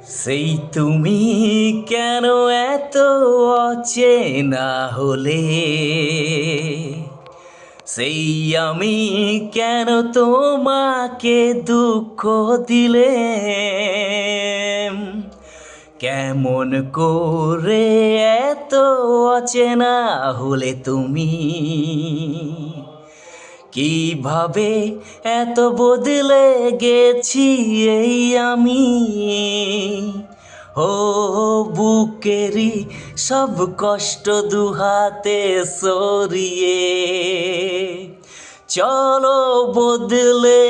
সেই তুমি কেন এত অচেনা হলে, সেই আমি কেন তোমাকে দুঃখ দিলে, কেমন করে এত অচেনা হলে তুমি, কিভাবে এত বদলে গেছি এই আমি। ও বুকেরই সব কষ্ট দুহাতে সরিয়ে চলো বদলে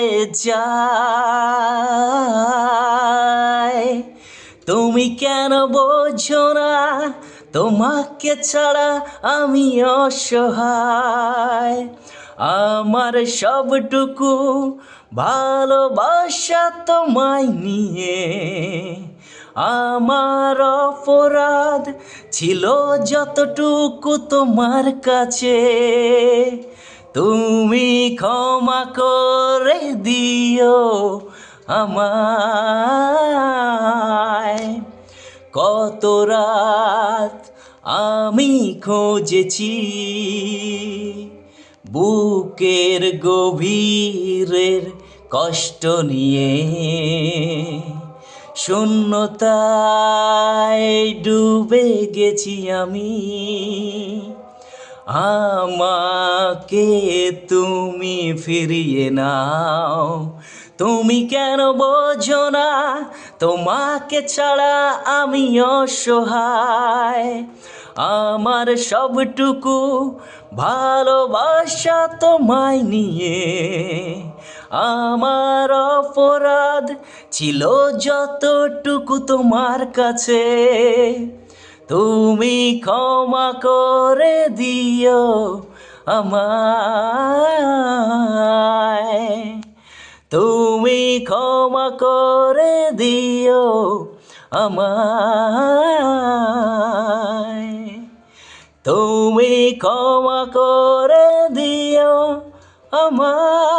যায়। তুমি কেন বোঝো না তোমাকে ছাড়া আমি অসহায়। আমার সবটুকু ভালোবাসা তোমায় নিয়ে, আমার অপরাধ ছিল যতটুকু তোমার কাছে, তুমি ক্ষমা করে দিও আমায়। কত রাত আমি খোঁজেছি বুকের গভীরের কষ্ট নিয়ে, শূন্যতায় ডুবে গেছি আমি। আমাকে তুমি ফিরিয়ে নাও। তুমি কেন বোঝো না তোমাকে ছাড়া আমি অসহায়। আমার সবটুকু ভালোবাসা তোমায় নিয়ে, আমার অপরাধ ছিল যতটুকু তোমার কাছে, তুমি ক্ষমা করে দিও আমায়। তুমি ক্ষমা করে দিও আমায়। তুমি ক্ষমা করে দিও আমায়।